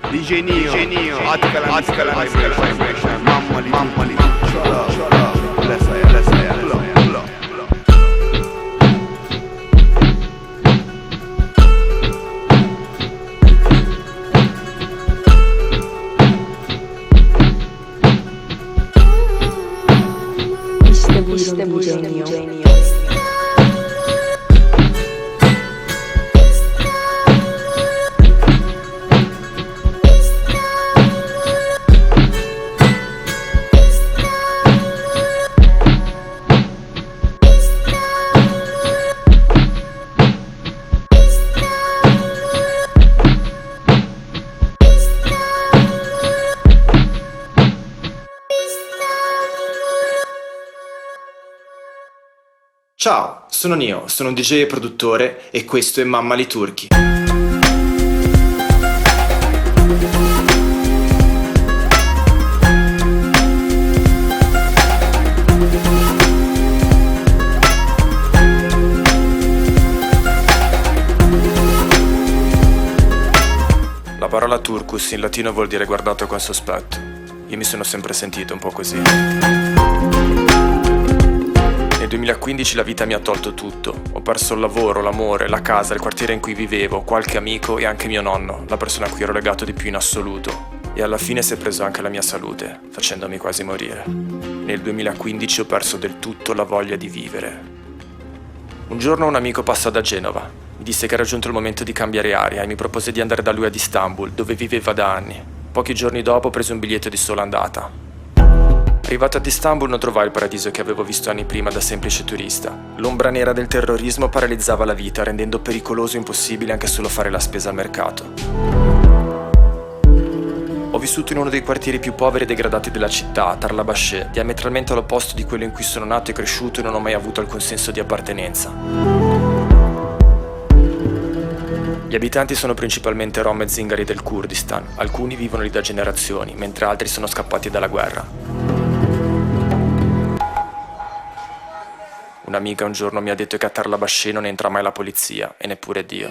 DJ Neo, Article Vibration, Mamma Li, shut up, let's say, pull up. İşte bu DJ Neo. Ciao, sono Neo, sono un DJ e produttore e questo è Mamma Li Turchi. La parola turcus in latino vuol dire guardato con sospetto. Io mi sono sempre sentito un po' così. Nel 2015 la vita mi ha tolto tutto. Ho perso il lavoro, l'amore, la casa, il quartiere in cui vivevo, qualche amico e anche mio nonno, la persona a cui ero legato di più in assoluto. E alla fine si è preso anche la mia salute, facendomi quasi morire. Nel 2015 ho perso del tutto la voglia di vivere. Un giorno un amico passò da Genova. Mi disse che era giunto il momento di cambiare aria e mi propose di andare da lui ad Istanbul, dove viveva da anni. Pochi giorni dopo ho preso un biglietto di sola andata. Arrivato ad Istanbul non trovai il paradiso che avevo visto anni prima da semplice turista. L'ombra nera del terrorismo paralizzava la vita, rendendo pericoloso e impossibile anche solo fare la spesa al mercato. Ho vissuto in uno dei quartieri più poveri e degradati della città, Tarlabaşı, diametralmente all'opposto di quello in cui sono nato e cresciuto e non ho mai avuto alcun senso di appartenenza. Gli abitanti sono principalmente rom e zingari del Kurdistan, alcuni vivono lì da generazioni, mentre altri sono scappati dalla guerra. Un'amica un giorno mi ha detto che a Tarlabaşı non entra mai la polizia, e neppure Dio.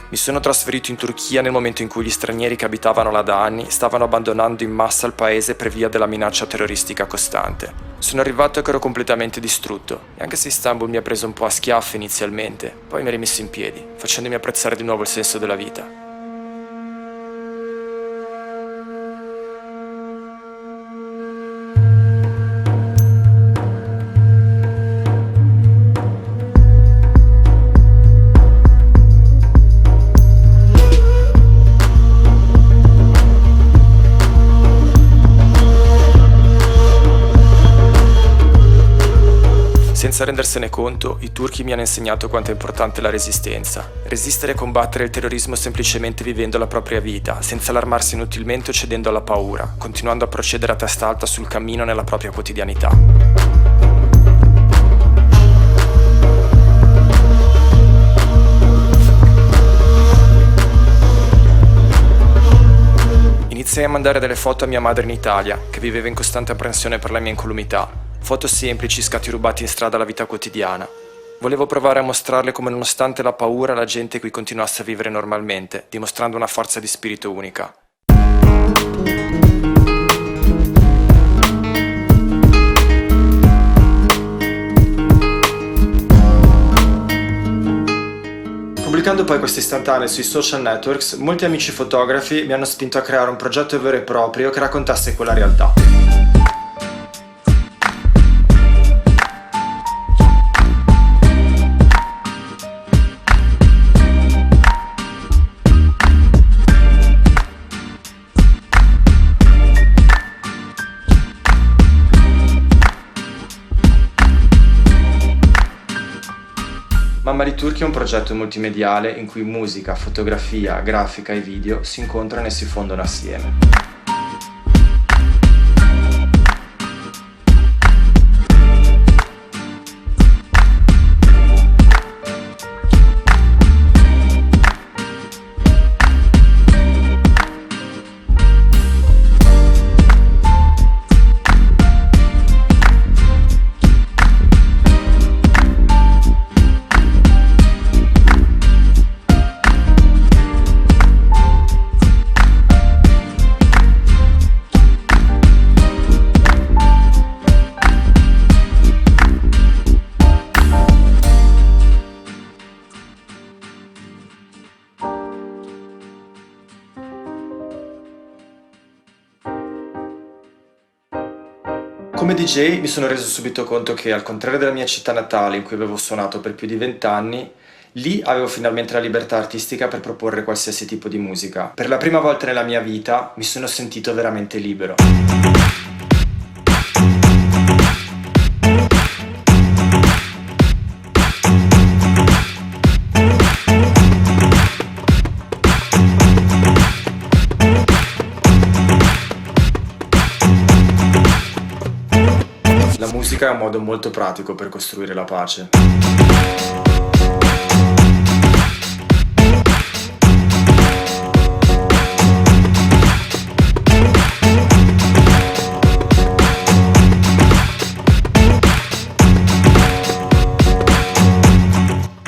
Mi sono trasferito in Turchia nel momento in cui gli stranieri che abitavano là da anni stavano abbandonando in massa il paese per via della minaccia terroristica costante. Sono arrivato che ero completamente distrutto, e anche se Istanbul mi ha preso un po' a schiaffi inizialmente, poi mi ha rimesso in piedi, facendomi apprezzare di nuovo il senso della vita. Senza rendersene conto, i turchi mi hanno insegnato quanto è importante la resistenza. Resistere e combattere il terrorismo semplicemente vivendo la propria vita, senza allarmarsi inutilmente o cedendo alla paura, continuando a procedere a testa alta sul cammino nella propria quotidianità. Iniziai a mandare delle foto a mia madre in Italia, che viveva in costante apprensione per la mia incolumità. Foto semplici, scatti rubati in strada alla vita quotidiana. Volevo provare a mostrarle come nonostante la paura la gente qui continuasse a vivere normalmente, dimostrando una forza di spirito unica. Pubblicando poi queste istantanee sui social networks, molti amici fotografi mi hanno spinto a creare un progetto vero e proprio che raccontasse quella realtà. Mammali Turchi è un progetto multimediale in cui musica, fotografia, grafica e video si incontrano e si fondono assieme. Come DJ mi sono reso subito conto che, al contrario della mia città natale in cui avevo suonato per più di 20 anni, lì avevo finalmente la libertà artistica per proporre qualsiasi tipo di musica. Per la prima volta nella mia vita mi sono sentito veramente libero. La musica è un modo molto pratico per costruire la pace.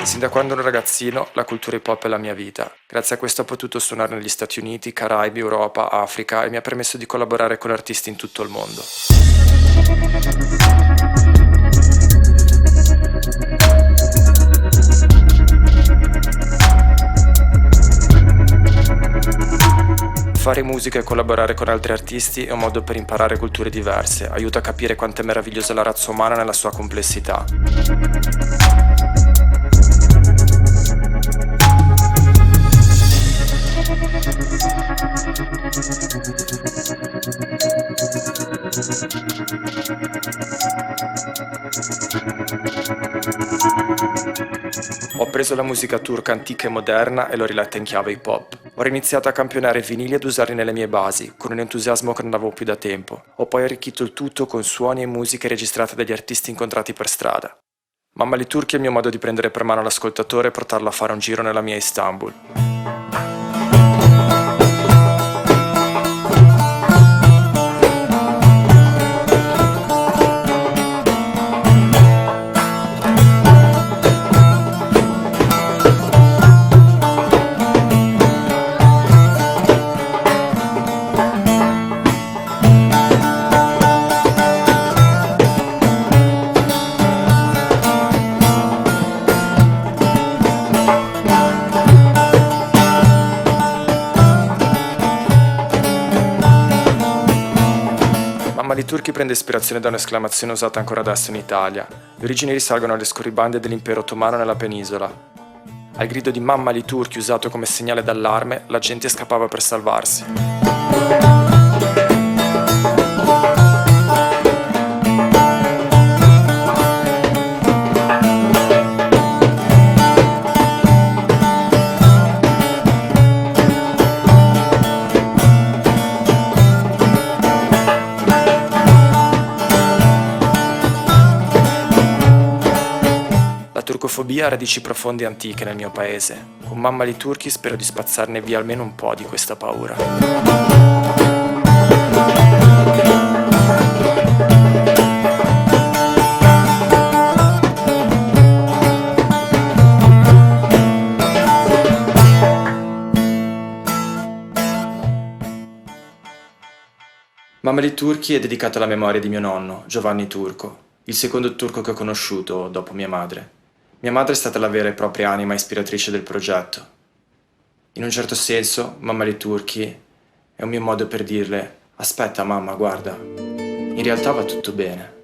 Sin da quando ero ragazzino, la cultura hip hop è la mia vita. Grazie a questo ho potuto suonare negli Stati Uniti, Caraibi, Europa, Africa e mi ha permesso di collaborare con artisti in tutto il mondo. Fare musica e collaborare con altri artisti è un modo per imparare culture diverse, aiuta a capire quanto è meravigliosa la razza umana nella sua complessità. Ho preso la musica turca antica e moderna e l'ho riletta in chiave hip hop. Ho iniziato a campionare vinili ed usarli nelle mie basi, con un entusiasmo che non avevo più da tempo. Ho poi arricchito il tutto con suoni e musiche registrate dagli artisti incontrati per strada. Mammali Turchi è il mio modo di prendere per mano l'ascoltatore e portarlo a fare un giro nella mia Istanbul. Mammali Turchi prende ispirazione da un'esclamazione usata ancora adesso in Italia. Le origini risalgono alle scorribande dell'impero ottomano nella penisola. Al grido di Mammali Turchi usato come segnale d'allarme, la gente scappava per salvarsi. La turcofobia ha radici profonde e antiche nel mio paese. Con Mammali Turchi spero di spazzarne via almeno un po' di questa paura. Mammali Turchi è dedicato alla memoria di mio nonno, Giovanni Turco, il secondo turco che ho conosciuto dopo mia madre. Mia madre è stata la vera e propria anima ispiratrice del progetto. In un certo senso, Mammali Turchi è un mio modo per dirle: aspetta mamma, guarda, in realtà va tutto bene.